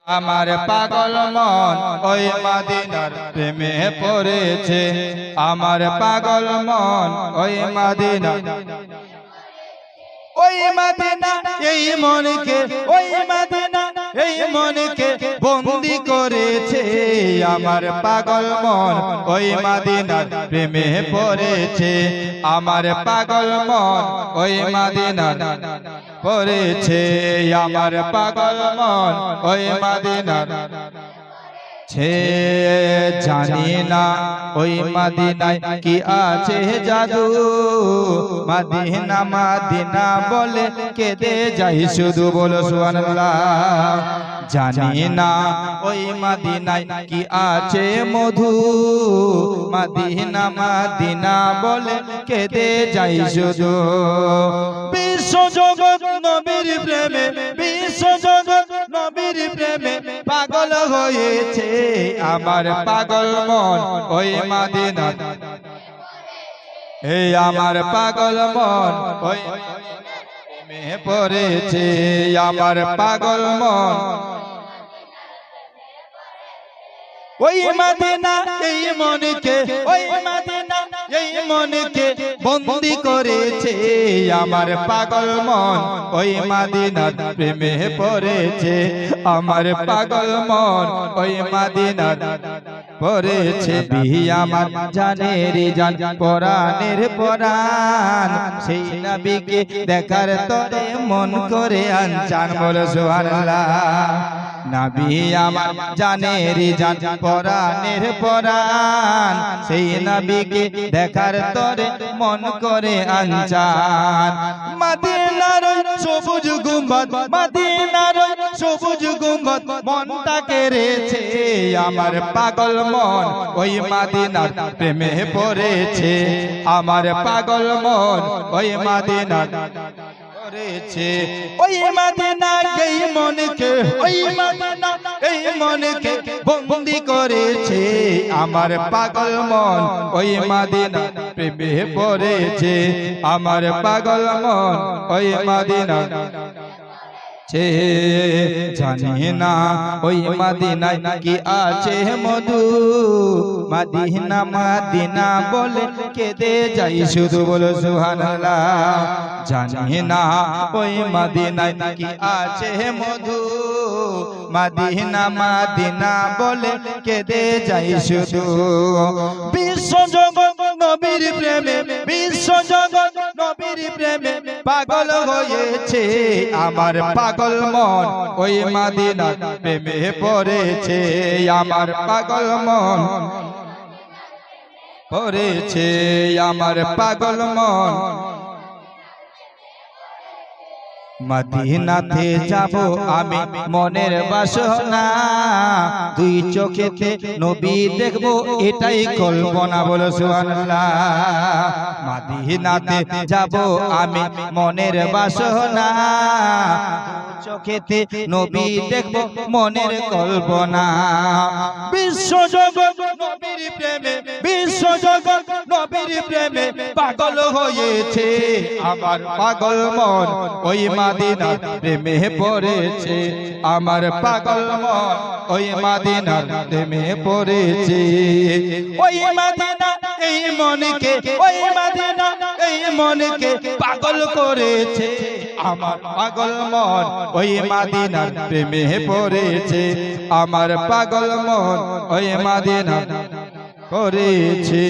আমার পাগল মন ওই মদিনার প্রেমে পড়েছে। আমার পাগল মন ওই মদিনা, ওই মদিনা এই মনকে, ওই মদিনা এই মনকে বন্দি করেছে। আমার পাগল মন ওই মদিনার প্রেমে পড়েছে। আমার পাগল মন ওই মদিনার পড়েছে। আমার পাগল মন ওই মদিনার ছে। জানি না ওই মদিনায় কি আছে জাদু, মদিনা মদিনা বলে কেঁদে যাই শুধু, বলো সুবহানাল্লাহ। জানি না ওই মদিনায় কি আছে মধু, মদিনা মদিনা বলে কেঁদে যাই শুধু। বিশ্ব জগৎ নবীর প্রেমে, বিশ্ব জগৎ নবীর প্রেমে পাগল হয়েছে। আমার পাগল মন ওই মদিনা, এই আমার পাগল মন ওই প্রেমে পড়েছে। আমার পাগল মন ওই মদিনা এই মনকে, ওই মদিনা এই মনকে বন্দি করেছে। আমার পাগল মন ওই মদিনার প্রেমে পড়েছে। আমার পাগল মন ওই মদিনার পড়েছে। আমার জানের জান পরাণের পরাণ, সেই নবীকে দেখার তরে মন করে আনচান, বলো সুবহানাল্লাহ। নবী আমার জানের জান পরাণের পরাণ, সেই নবীকে দেখার তরে মন করে আনচান। মদিনার সবুজ গুম্বদ, মদিনার সবুজ গুম্বদ মনটা কেড়েছে। আমার পাগল মন ওই মদিনার প্রেমে পড়েছে। আমার পাগল মন ওই মদিনার পড়েছে। ওই মদিনা এই মনকে, ওই মদিনা এই মনকে বন্দি করেছে। আমার পাগল মন ওই মদিনা প্রেমে পড়েছে। আমার পাগল মন ওই মদিনা ছে। জানি না ওই মদিনায় কি আছে মধু, মদিনা মদিনা বলে কেঁদে যাই শুধু, বলো সুবহানাল্লাহ। জানি না ওই মদিনায় কি আছে মধু, মদিনা মদিনা বলে কেঁদে যাই শুধু। বিশ্ব জগৎ নবীর প্রেমে, বিশ্ব জগৎ নবীর প্রেমে পাগল হয়েছে। আমার পাগল মন ওই মদিনার প্রেমে পড়েছে। আমার পাগল মন পড়েছে। আমার পাগল মন মদিনাতে যাব আমি মনের বাসনা, দুই চোখেতে নবী দেখবো এটাই কল্পনা, বলো সুবহানাল্লাহ। মদিনাতে যাব আমি মনের বাসনা, চোখেতে নবী দেখবো মনের কল্পনা। বিশ্ব জগৎ নবীর প্রেমে, বিশ্ব জগৎ নবীর প্রেমে পাগল হয়েছে। আমার পাগল মন ওই মদিনার প্রেমে পড়েছে। আমার পাগল মন ওই মদিনার প্রেমে পড়েছে। ওই মদিনা এই মনকে, ওই মদিনা এই মনকে পাগল করেছে। আমার পাগল মন ওই মদিনার প্রেমে পড়েছে। আমার পাগল মন ওই মদিনার পড়েছে।